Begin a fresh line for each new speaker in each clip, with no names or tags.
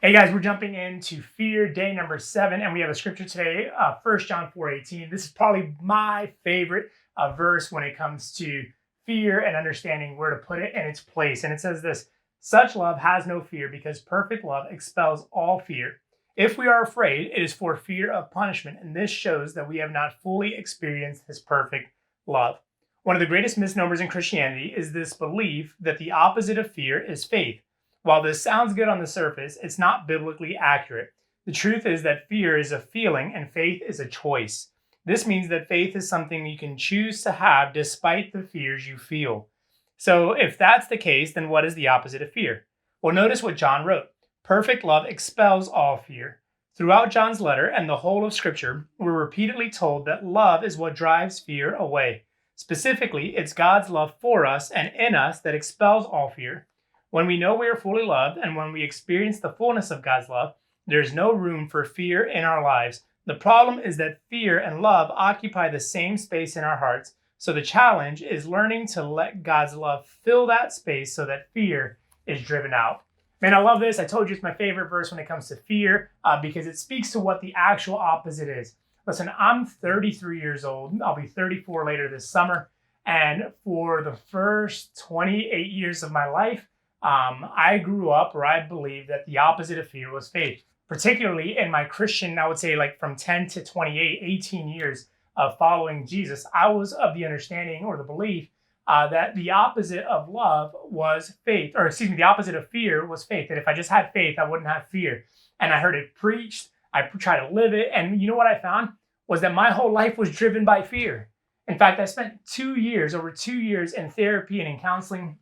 Hey guys, we're jumping into fear day number 7, and we have a scripture today, 1 John 4:18. This is probably my favorite verse when it comes to fear and understanding where to put it in its place. And it says this: such love has no fear, because perfect love expels all fear. If we are afraid, it is for fear of punishment, and this shows that we have not fully experienced his perfect love. One of the greatest misnomers in Christianity is this belief that the opposite of fear is faith. While this sounds good on the surface, it's not biblically accurate. The truth is that fear is a feeling and faith is a choice. This means that faith is something you can choose to have despite the fears you feel. So, if that's the case, then what is the opposite of fear? Well, notice what John wrote: perfect love expels all fear. Throughout John's letter and the whole of Scripture, we're repeatedly told that love is what drives fear away. Specifically, it's God's love for us and in us that expels all fear. When we know we are fully loved and when we experience the fullness of God's love, there's no room for fear in our lives. The problem is that fear and love occupy the same space in our hearts. So the challenge is learning to let God's love fill that space so that fear is driven out. Man, I love this. I told you it's my favorite verse when it comes to fear because it speaks to what the actual opposite is. Listen, I'm 33 years old. I'll be 34 later this summer. And for the first 28 years of my life, I grew up where I believed that the opposite of fear was faith, particularly in my Christian, I would say like from 10 to 28, 18 years of following Jesus. I was of the understanding or the belief that the opposite of love was faith, or excuse me, the opposite of fear was faith, that if I just had faith, I wouldn't have fear. And I heard it preached, I tried to live it. And you know what I found was that my whole life was driven by fear. In fact, I spent over 2 years in therapy and in counseling.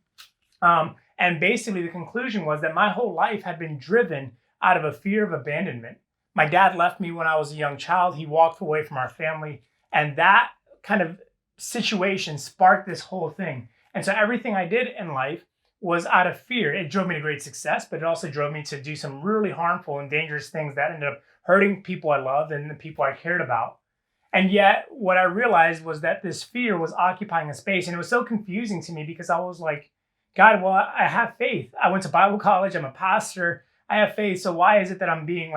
And basically, the conclusion was that my whole life had been driven out of a fear of abandonment. My dad left me when I was a young child. He walked away from our family. And that kind of situation sparked this whole thing. And so everything I did in life was out of fear. It drove me to great success, but it also drove me to do some really harmful and dangerous things that ended up hurting people I loved and the people I cared about. And yet, what I realized was that this fear was occupying a space. And it was so confusing to me because I was like, God, well, I have faith. I went to Bible college. I'm a pastor. I have faith. So why is it that I'm being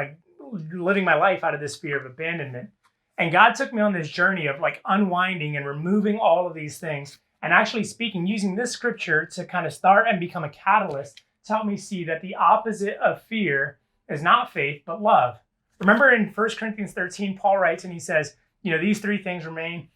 living my life out of this fear of abandonment? And God took me on this journey of unwinding and removing all of these things and actually using this scripture to kind of start and become a catalyst to help me see that the opposite of fear is not faith, but love. Remember in 1 Corinthians 13, Paul writes and he says, these three things remain,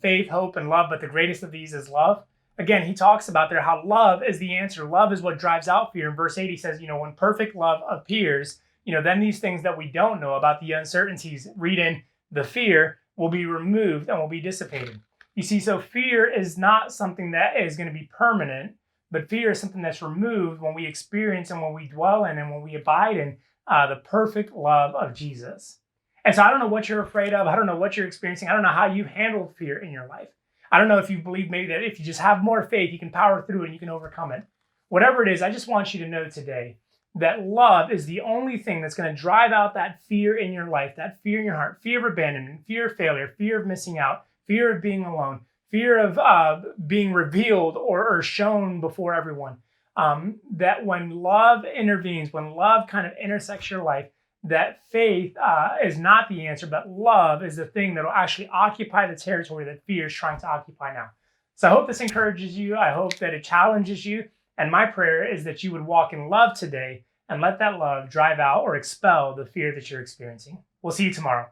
faith, hope, and love, but the greatest of these is love. Again, he talks about there how love is the answer. Love is what drives out fear. In verse 8, he says, when perfect love appears, then these things that we don't know about, the uncertainties, read in the fear, will be removed and will be dissipated. You see, so fear is not something that is going to be permanent, but fear is something that's removed when we experience and when we dwell in and when we abide in the perfect love of Jesus. And so I don't know what you're afraid of. I don't know what you're experiencing. I don't know how you've handled fear in your life. I don't know if you believe maybe that if you just have more faith, you can power through it and you can overcome it. Whatever it is, I just want you to know today that love is the only thing that's going to drive out that fear in your life, that fear in your heart, fear of abandonment, fear of failure, fear of missing out, fear of being alone, fear of being revealed or shown before everyone. That when love intervenes, when love kind of intersects your life, that faith is not the answer, but love is the thing that will actually occupy the territory that fear is trying to occupy now. So I hope this encourages you. I hope that it challenges you. And my prayer is that you would walk in love today and let that love drive out or expel the fear that you're experiencing. We'll see you tomorrow.